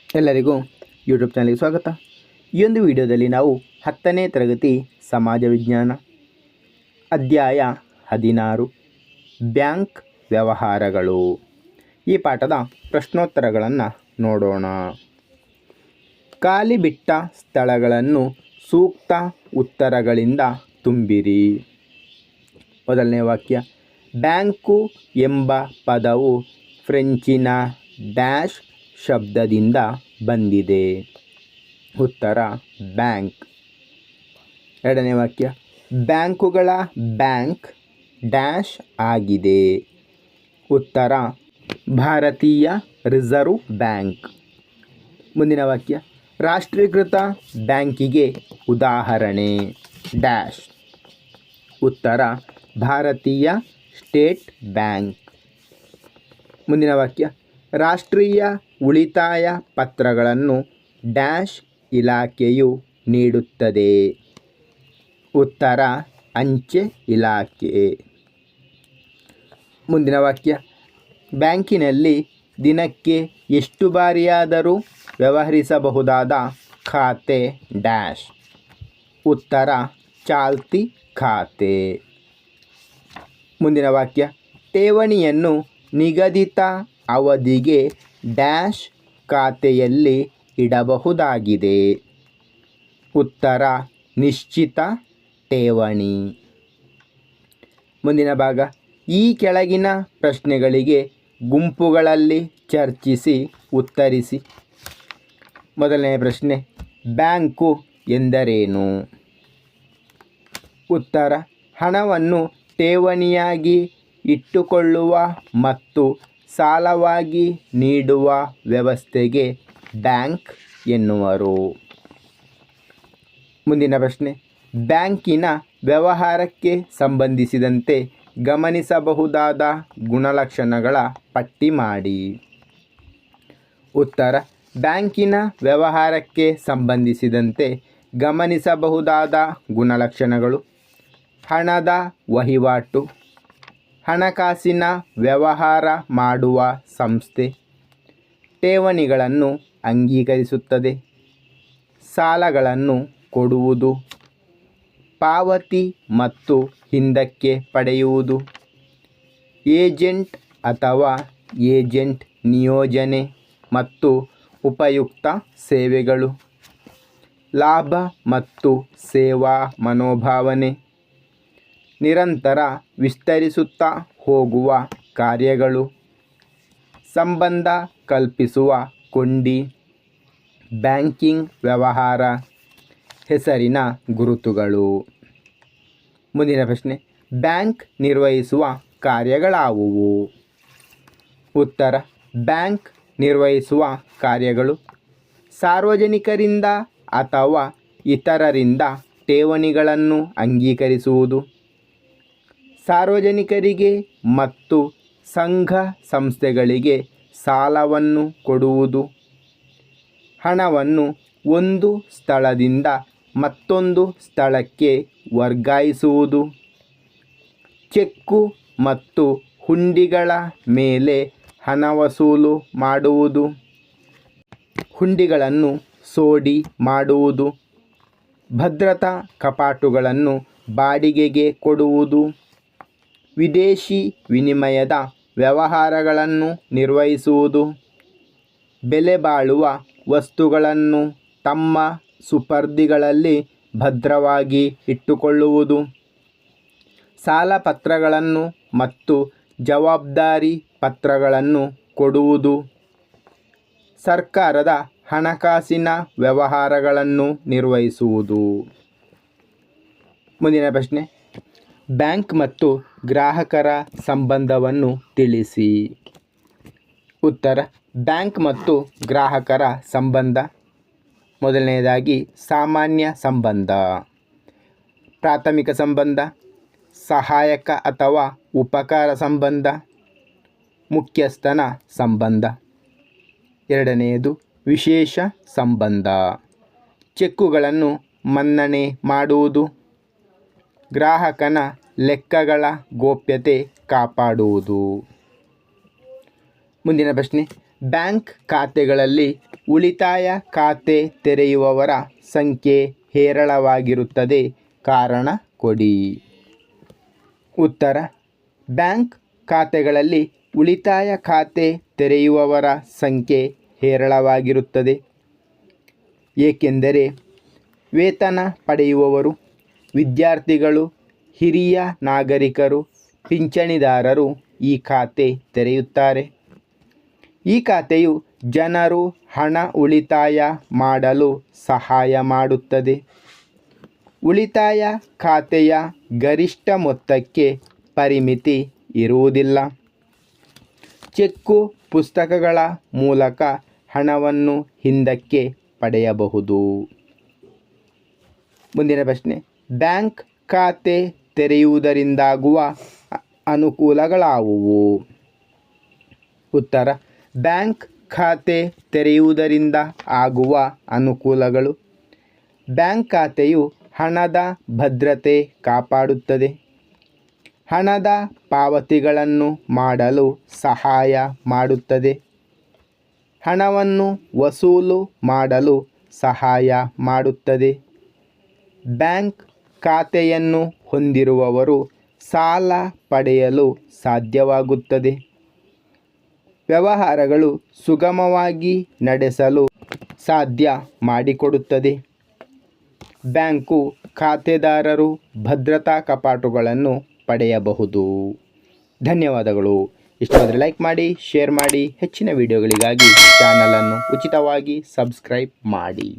ಎಲ್ಲರಿಗೂ ಯೂಟ್ಯೂಬ್ ಚಾನಲ್ಗೆ ಸ್ವಾಗತ. ಈ ಒಂದು ವಿಡಿಯೋದಲ್ಲಿ ನಾವು 10ನೇ ತರಗತಿ ಸಮಾಜ ವಿಜ್ಞಾನ ಅಧ್ಯಾಯ 16 ಬ್ಯಾಂಕ್ ವ್ಯವಹಾರಗಳು ಈ ಪಾಠದ ಪ್ರಶ್ನೋತ್ತರಗಳನ್ನು ನೋಡೋಣ. ಖಾಲಿ ಬಿಟ್ಟ ಸ್ಥಳಗಳನ್ನು ಸೂಕ್ತ ಉತ್ತರಗಳಿಂದ ತುಂಬಿರಿ. ಮೊದಲನೇ ವಾಕ್ಯ, ಬ್ಯಾಂಕು ಎಂಬ ಪದವು ಫ್ರೆಂಚಿನ ಡ್ಯಾಶ್ ಶಬ್ದದಿಂದ ಬಂದಿದೆ. ಉತ್ತರ ಬ್ಯಾಂಕ್. ಎರಡನೇ ವಾಕ್ಯ, ಬ್ಯಾಂಕುಗಳ ಬ್ಯಾಂಕ್ ಡ್ಯಾಶ್ ಆಗಿದೆ. ಉತ್ತರ ಭಾರತೀಯ ರಿಸರ್ವ್ ಬ್ಯಾಂಕ್. ಮುಂದಿನ ವಾಕ್ಯ, ರಾಷ್ಟ್ರೀಕೃತ ಬ್ಯಾಂಕಿಗೆ ಉದಾಹರಣೆ ಡ್ಯಾಶ್. ಉತ್ತರ ಭಾರತೀಯ ಸ್ಟೇಟ್ ಬ್ಯಾಂಕ್. ಮುಂದಿನ ವಾಕ್ಯ, ರಾಷ್ಟ್ರೀಯ ಉಳಿತಾಯ ಪತ್ರಗಳನ್ನು ಡ್ಯಾಶ್ ಇಲಾಖೆಯು ನೀಡುತ್ತದೆ. ಉತ್ತರ ಅಂಚೆ ಇಲಾಖೆ. ಮುಂದಿನ ವಾಕ್ಯ, ಬ್ಯಾಂಕಿನಲ್ಲಿ ದಿನಕ್ಕೆ ಎಷ್ಟು ಬಾರಿಯಾದರೂ ವ್ಯವಹರಿಸಬಹುದಾದ ಖಾತೆ ಡ್ಯಾಶ್. ಉತ್ತರ ಚಾಲ್ತಿ ಖಾತೆ. ಮುಂದಿನ ವಾಕ್ಯ, ಠೇವಣಿಯನ್ನು ನಿಗದಿತ ಅವಧಿಗೆ ಡ್ಯಾಶ್ ಖಾತೆಯಲ್ಲಿ ಇಡಬಹುದಾಗಿದೆ. ಉತ್ತರ ನಿಶ್ಚಿತ ಠೇವಣಿ. ಮುಂದಿನ ಭಾಗ, ಈ ಕೆಳಗಿನ ಪ್ರಶ್ನೆಗಳಿಗೆ ಗುಂಪುಗಳಲ್ಲಿ ಚರ್ಚಿಸಿ ಉತ್ತರಿಸಿ. ಮೊದಲನೆಯ ಪ್ರಶ್ನೆ, ಬ್ಯಾಂಕು ಎಂದರೇನು? ಉತ್ತರ ಹಣವನ್ನು ಠೇವಣಿಯಾಗಿ ಇಟ್ಟುಕೊಳ್ಳುವ ಮತ್ತು ಸಾಲವಾಗಿ ನೀಡುವ ವ್ಯವಸ್ಥೆಗೆ ಬ್ಯಾಂಕ್ ಎನ್ನುವರು. ಮುಂದಿನ ಪ್ರಶ್ನೆ, ಬ್ಯಾಂಕಿನ ವ್ಯವಹಾರಕ್ಕೆ ಸಂಬಂಧಿಸಿದಂತೆ ಗಮನಿಸಬಹುದಾದ ಗುಣಲಕ್ಷಣಗಳ ಪಟ್ಟಿ ಮಾಡಿ. ಉತ್ತರ ಬ್ಯಾಂಕಿನ ವ್ಯವಹಾರಕ್ಕೆ ಸಂಬಂಧಿಸಿದಂತೆ ಗಮನಿಸಬಹುದಾದ ಗುಣಲಕ್ಷಣಗಳು: ಹಣದ ವಹಿವಾಟು, ಹಣಕಾಸಿನ ವ್ಯವಹಾರ ಮಾಡುವ ಸಂಸ್ಥೆ, ಠೇವಣಿಗಳನ್ನು ಅಂಗೀಕರಿಸುತ್ತದೆ, ಸಾಲಗಳನ್ನು ಕೊಡುವುದು, ಪಾವತಿ ಮತ್ತು ಹಿಂದಕ್ಕೆ ಪಡೆಯುವುದು, ಏಜೆಂಟ್ ಅಥವಾ ಏಜೆಂಟ್ ನಿಯೋಜನೆ ಮತ್ತು ಉಪಯುಕ್ತ ಸೇವೆಗಳು, ಲಾಭ ಮತ್ತು ಸೇವಾ ಮನೋಭಾವನೆ, ನಿರಂತರ ವಿಸ್ತರಿಸುತ್ತಾ ಹೋಗುವ ಕಾರ್ಯಗಳು, ಸಂಬಂಧ ಕಲ್ಪಿಸುವ ಕೊಂಡಿ, ಬ್ಯಾಂಕಿಂಗ್ ವ್ಯವಹಾರ, ಹೆಸರಿನ ಗುರುತುಗಳು. ಮುಂದಿನ ಪ್ರಶ್ನೆ, ಬ್ಯಾಂಕ್ ನಿರ್ವಹಿಸುವ ಕಾರ್ಯಗಳಾವುವು? ಉತ್ತರ ಬ್ಯಾಂಕ್ ನಿರ್ವಹಿಸುವ ಕಾರ್ಯಗಳು: ಸಾರ್ವಜನಿಕರಿಂದ ಅಥವಾ ಇತರರಿಂದ ಠೇವಣಿಗಳನ್ನು ಅಂಗೀಕರಿಸುವುದು, ಸಾರ್ವಜನಿಕರಿಗೆ ಮತ್ತು ಸಂಘ ಸಂಸ್ಥೆಗಳಿಗೆ ಸಾಲವನ್ನು ಕೊಡುವುದು, ಹಣವನ್ನು ಒಂದು ಸ್ಥಳದಿಂದ ಮತ್ತೊಂದು ಸ್ಥಳಕ್ಕೆ ವರ್ಗಾಯಿಸುವುದು, ಚೆಕ್ಕು ಮತ್ತು ಹುಂಡಿಗಳ ಮೇಲೆ ಹಣ ವಸೂಲು ಮಾಡುವುದು, ಹುಂಡಿಗಳನ್ನು ಸೋಡಿ ಮಾಡುವುದು, ಭದ್ರತಾ ಕಪಾಟುಗಳನ್ನು ಬಾಡಿಗೆಗೆ ಕೊಡುವುದು, ವಿದೇಶಿ ವಿನಿಮಯದ ವ್ಯವಹಾರಗಳನ್ನು ನಿರ್ವಹಿಸುವುದು, ಬೆಲೆಬಾಳುವ ವಸ್ತುಗಳನ್ನು ತಮ್ಮ ಸುಪರ್ದಿಗಳಲ್ಲಿ ಭದ್ರವಾಗಿ ಇಟ್ಟುಕೊಳ್ಳುವುದು, ಸಾಲಪತ್ರಗಳನ್ನು ಮತ್ತು ಜವಾಬ್ದಾರಿ ಪತ್ರಗಳನ್ನು ಕೊಡುವುದು, ಸರ್ಕಾರದ ಹಣಕಾಸಿನ ವ್ಯವಹಾರಗಳನ್ನು ನಿರ್ವಹಿಸುವುದು. ಮುಂದಿನ ಪ್ರಶ್ನೆ, ಬ್ಯಾಂಕ್ ಮತ್ತು ಗ್ರಾಹಕರ ಸಂಬಂಧವನ್ನು ತಿಳಿಸಿ. ಉತ್ತರ ಬ್ಯಾಂಕ್ ಮತ್ತು ಗ್ರಾಹಕರ ಸಂಬಂಧ: ಮೊದಲನೆಯದಾಗಿ ಸಾಮಾನ್ಯ ಸಂಬಂಧ, ಪ್ರಾಥಮಿಕ ಸಂಬಂಧ, ಸಹಾಯಕ ಅಥವಾ ಉಪಕಾರ ಸಂಬಂಧ, ಮುಖ್ಯಸ್ಥನ ಸಂಬಂಧ. ಎರಡನೆಯದು ವಿಶೇಷ ಸಂಬಂಧ, ಚೆಕ್ಕುಗಳನ್ನು ಮನ್ನಣೆ ಮಾಡುವುದು, ಗ್ರಾಹಕನ ಲೆಕ್ಕಗಳ ಗೋಪ್ಯತೆ ಕಾಪಾಡುವುದು. ಮುಂದಿನ ಪ್ರಶ್ನೆ, ಬ್ಯಾಂಕ್ ಖಾತೆಗಳಲ್ಲಿ ಉಳಿತಾಯ ಖಾತೆ ತೆರೆಯುವವರ ಸಂಖ್ಯೆ ಹೇರಳವಾಗಿರುತ್ತದೆ. ಕಾರಣ ಕೊಡಿ. ಉತ್ತರ: ಬ್ಯಾಂಕ್ ಖಾತೆಗಳಲ್ಲಿ ಉಳಿತಾಯ ಖಾತೆ ತೆರೆಯುವವರ ಸಂಖ್ಯೆ ಹೇರಳವಾಗಿರುತ್ತದೆ. ಏಕೆಂದರೆ ವೇತನ ಪಡೆಯುವವರು, ವಿದ್ಯಾರ್ಥಿಗಳು, ಹಿರಿಯ ನಾಗರಿಕರು, ಪಿಂಚಣಿದಾರರು ಈ ಖಾತೆ ತೆರೆಯುತ್ತಾರೆ. ಈ ಖಾತೆಯು ಜನರು ಹಣ ಉಳಿತಾಯ ಮಾಡಲು ಸಹಾಯ ಮಾಡುತ್ತದೆ. ಉಳಿತಾಯ ಖಾತೆಯ ಗರಿಷ್ಠ ಮೊತ್ತಕ್ಕೆ ಪರಿಮಿತಿ ಇರುವುದಿಲ್ಲ. ಚೆಕ್ಕು ಪುಸ್ತಕಗಳ ಮೂಲಕ ಹಣವನ್ನು ಹಿಂದಕ್ಕೆ ಪಡೆಯಬಹುದು. ಮುಂದಿನ ಪ್ರಶ್ನೆ: ಬ್ಯಾಂಕ್ ಖಾತೆ ತೆರೆಯುವುದರಿಂದಾಗುವ ಅನುಕೂಲಗಳಾವುವು? ಉತ್ತರ: ಬ್ಯಾಂಕ್ ಖಾತೆ ತೆರೆಯುವುದರಿಂದ ಆಗುವ ಅನುಕೂಲಗಳು: ಬ್ಯಾಂಕ್ ಖಾತೆಯು ಹಣದ ಭದ್ರತೆ ಕಾಪಾಡುತ್ತದೆ. ಹಣದ ಪಾವತಿಗಳನ್ನು ಮಾಡಲು ಸಹಾಯ ಮಾಡುತ್ತದೆ. ಹಣವನ್ನು ವಸೂಲು ಮಾಡಲು ಸಹಾಯ ಮಾಡುತ್ತದೆ. ಬ್ಯಾಂಕ್ ಖಾತೆಯನ್ನು ಹೊಂದಿರುವವರು ಸಾಲ ಪಡೆಯಲು ಸಾಧ್ಯವಾಗುತ್ತದೆ. ವ್ಯವಹಾರಗಳು ಸುಗಮವಾಗಿ ನಡೆಸಲು ಸಾಧ್ಯ ಮಾಡಿಕೊಡುತ್ತದೆ. ಬ್ಯಾಂಕು ಖಾತೆದಾರರು ಭದ್ರತಾ ಕಪಾಟುಗಳನ್ನು ಪಡೆಯಬಹುದು. ಧನ್ಯವಾದಗಳು. ಇಷ್ಟವಾದರೆ ಲೈಕ್ ಮಾಡಿ, ಶೇರ್ ಮಾಡಿ. ಹೆಚ್ಚಿನ ವಿಡಿಯೋಗಳಿಗಾಗಿ ಚಾನಲನ್ನು ಉಚಿತವಾಗಿ ಸಬ್ಸ್ಕ್ರೈಬ್ ಮಾಡಿ.